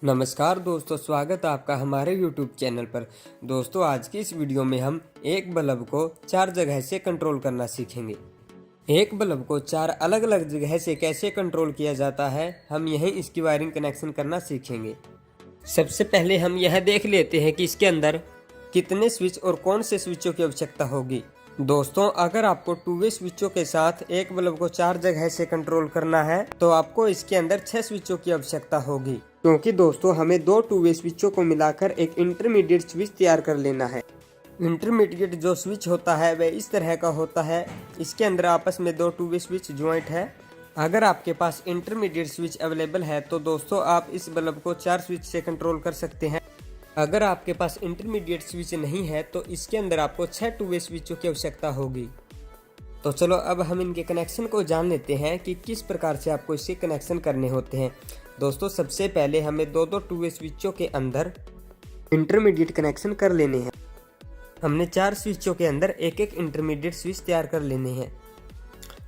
नमस्कार दोस्तों, स्वागत है आपका हमारे YouTube चैनल पर। दोस्तों, आज की इस वीडियो में हम एक बल्ब को 4 जगह से कंट्रोल करना सीखेंगे। एक बल्ब को 4 अलग अलग जगह से कैसे कंट्रोल किया जाता है, हम यहीं इसकी वायरिंग कनेक्शन करना सीखेंगे। सबसे पहले हम यह देख लेते हैं कि इसके अंदर कितने स्विच और कौन से स्विचों की आवश्यकता होगी। दोस्तों, अगर आपको 2 वे स्विचों के साथ एक बल्ब को 4 जगह से कंट्रोल करना है तो आपको इसके अंदर 6 स्विचों की आवश्यकता होगी, क्योंकि दोस्तों हमें 2 2 वे स्विचों को मिलाकर एक इंटरमीडिएट स्विच तैयार कर लेना है। इंटरमीडिएट जो स्विच होता है वह इस तरह का होता है। इसके अंदर आपस में 2 2 वे स्विच ज्वाइंट है। अगर आपके पास इंटरमीडिएट स्विच अवेलेबल है तो दोस्तों आप इस बल्ब को 4 स्विच से कंट्रोल कर सकते हैं। अगर आपके पास इंटरमीडिएट स्विच नहीं है तो इसके अंदर आपको 6 2 वे स्विचों की आवश्यकता होगी। तो चलो अब हम इनके कनेक्शन को जान लेते हैं कि किस प्रकार से आपको इससे कनेक्शन करने होते हैं। दोस्तों, सबसे पहले हमें 2 2 वे स्विचों के अंदर इंटरमीडिएट कनेक्शन कर लेने हैं। हमने 4 स्विचों के अंदर एक एक इंटरमीडिएट स्विच तैयार कर लेने हैं।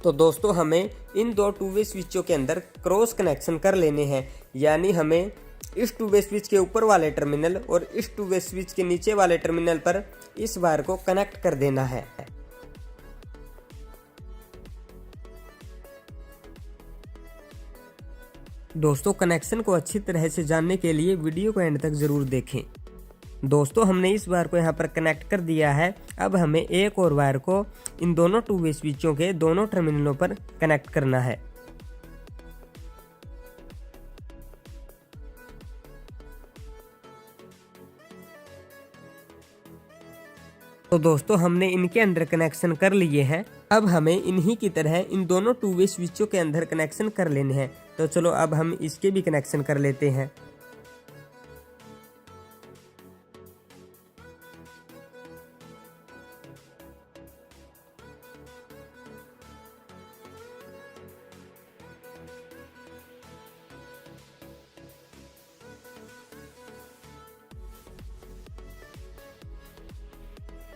तो दोस्तों, हमें इन 2 2 वे स्विचों के अंदर क्रॉस कनेक्शन कर लेने हैं, यानी हमें इस 2 वे स्विच के ऊपर वाले टर्मिनल और इस 2 वे स्विच के नीचे वाले टर्मिनल पर इस वायर को कनेक्ट कर देना है। दोस्तों, कनेक्शन को अच्छी तरह से जानने के लिए वीडियो को एंड तक जरूर देखें। दोस्तों, हमने इस वायर को यहाँ पर कनेक्ट कर दिया है। अब हमें एक और वायर को इन दोनों 2 वे स्विचों के दोनों टर्मिनलों पर कनेक्ट करना है। तो दोस्तों, हमने इनके अंदर कनेक्शन कर लिए हैं। अब हमें इन्हीं की तरह इन दोनों 2 वे स्विचों के अंदर कनेक्शन कर लेने हैं। तो चलो अब हम इसके भी कनेक्शन कर लेते हैं।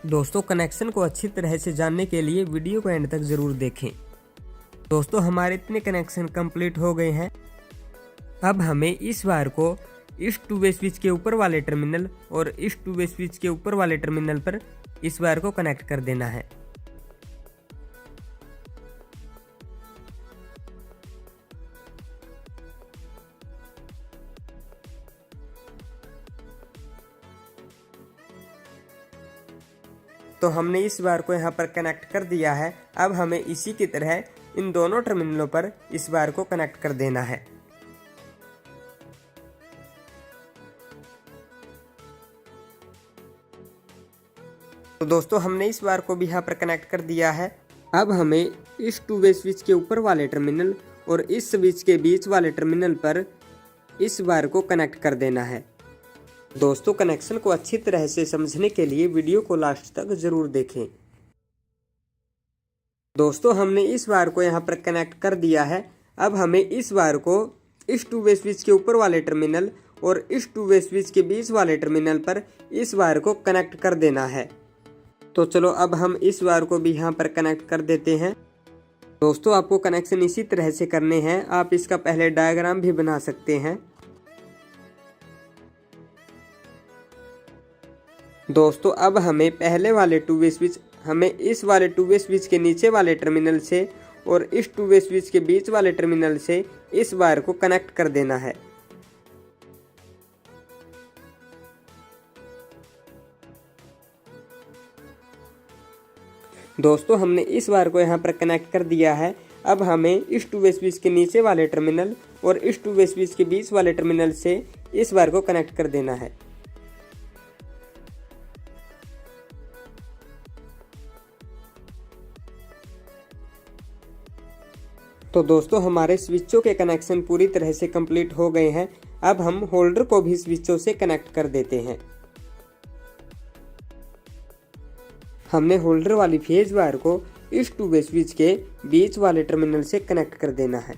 दोस्तों, कनेक्शन को अच्छी तरह से जानने के लिए वीडियो को एंड तक जरूर देखें। दोस्तों, हमारे इतने कनेक्शन कंप्लीट हो गए हैं। अब हमें इस वायर को इस 2 वे स्विच के ऊपर वाले टर्मिनल और इस 2 वे स्विच के ऊपर वाले टर्मिनल पर इस वायर को कनेक्ट कर देना है। तो हमने इस वायर को यहाँ पर कनेक्ट कर दिया है। अब हमें इसी की तरह इन दोनों टर्मिनलों पर इस वायर को कनेक्ट कर देना है। तो दोस्तों, हमने इस वायर को भी यहाँ पर कनेक्ट कर दिया है। अब हमें इस 2 वे स्विच के ऊपर वाले टर्मिनल और इस स्विच के बीच वाले टर्मिनल पर इस वायर को कनेक्ट कर देना है। दोस्तों, कनेक्शन को अच्छी तरह से समझने के लिए वीडियो को लास्ट तक जरूर देखें। दोस्तों, हमने इस वायर को यहाँ पर कनेक्ट कर दिया है। अब हमें इस वायर को इस 2 वे स्विच के ऊपर वाले टर्मिनल और इस 2 वे स्विच के बीच वाले टर्मिनल पर इस वायर को कनेक्ट कर देना है। तो चलो अब हम इस वायर को भी यहाँ पर कनेक्ट कर देते हैं। दोस्तों, आपको कनेक्शन इसी तरह से करने हैं। आप इसका पहले डायग्राम भी बना सकते हैं। दोस्तों, अब हमें पहले वाले 2 वे स्विच हमें इस वाले 2 वे स्विच के नीचे वाले टर्मिनल से और इस 2 वे स्विच के बीच वाले टर्मिनल से इस वायर को कनेक्ट कर देना है। दोस्तों, हमने इस वायर को यहाँ पर कनेक्ट कर दिया है। अब हमें इस 2 वे स्विच के नीचे वाले टर्मिनल और इस 2 वे स्विच के बीच वाले टर्मिनल से इस वायर को कनेक्ट कर देना है। तो दोस्तों, हमारे स्विचों के कनेक्शन पूरी तरह से कंप्लीट हो गए हैं। अब हम होल्डर को भी स्विचों से कनेक्ट कर देते हैं। हमने होल्डर वाली फेज वायर को इस 2 वे स्विच के बीच वाले टर्मिनल से कनेक्ट कर देना है।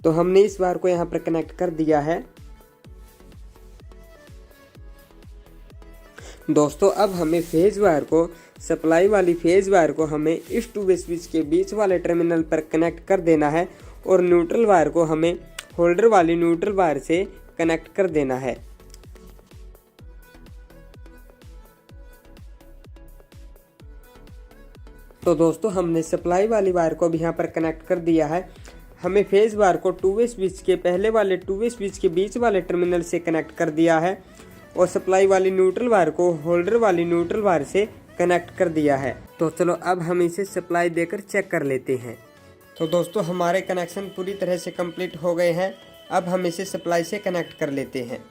तो हमने इस वायर को यहाँ पर कनेक्ट कर दिया है। दोस्तों, अब हमें फेज वायर को सप्लाई वाली फेज वायर को हमें इस 2 वे स्विच के बीच वाले टर्मिनल पर कनेक्ट कर देना है और न्यूट्रल वायर को हमें होल्डर वाली न्यूट्रल वायर से कनेक्ट कर देना है। तो दोस्तों हमने सप्लाई वाली वायर को भी यहाँ पर कनेक्ट कर दिया है। हमें फेज बार को 2 वे स्विच के पहले वाले 2 वे स्विच के बीच वाले टर्मिनल से कनेक्ट कर दिया है और सप्लाई वाली न्यूट्रल वायर को होल्डर वाली न्यूट्रल वायर से कनेक्ट कर दिया है। तो चलो अब हम इसे सप्लाई देकर चेक कर लेते हैं। तो दोस्तों हमारे कनेक्शन पूरी तरह से कंप्लीट हो गए हैं। अब हम इसे सप्लाई से कनेक्ट कर लेते हैं।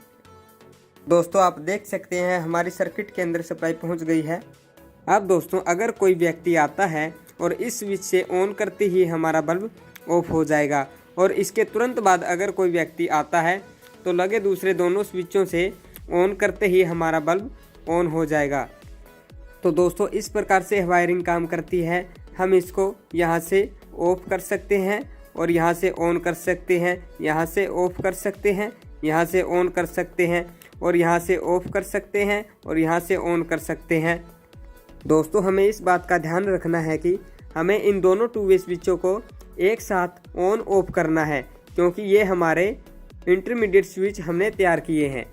दोस्तों आप देख सकते हैं हमारी सर्किट के अंदर सप्लाई पहुंच गई है। अब दोस्तों अगर कोई व्यक्ति आता है और इस स्विच से ऑन करते ही हमारा बल्ब ऑफ हो जाएगा और इसके तुरंत बाद अगर कोई व्यक्ति आता है तो लगे दूसरे दोनों स्विचों से ऑन करते ही हमारा बल्ब ऑन हो जाएगा। तो दोस्तों इस प्रकार से वायरिंग काम करती है। हम इसको यहाँ से ऑफ कर सकते हैं और यहाँ से ऑन कर सकते हैं, यहाँ से ऑफ कर सकते हैं, यहाँ से ऑन कर सकते हैं और यहाँ से ऑफ कर सकते हैं और यहाँ से ऑन कर सकते हैं। दोस्तों हमें इस बात का ध्यान रखना है कि हमें इन दोनों 2 वे स्विचों को एक साथ ऑन ऑफ करना है, क्योंकि ये हमारे इंटरमीडिएट स्विच हमने तैयार किए हैं।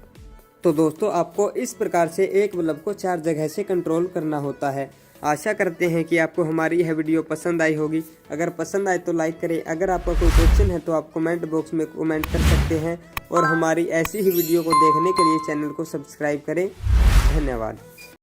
तो दोस्तों आपको इस प्रकार से एक बल्ब को 4 जगह से कंट्रोल करना होता है। आशा करते हैं कि आपको हमारी यह वीडियो पसंद आई होगी। अगर पसंद आए तो लाइक करें। अगर आपका कोई क्वेश्चन है तो आप कमेंट बॉक्स में कमेंट कर सकते हैं और हमारी ऐसी ही वीडियो को देखने के लिए चैनल को सब्सक्राइब करें। धन्यवाद।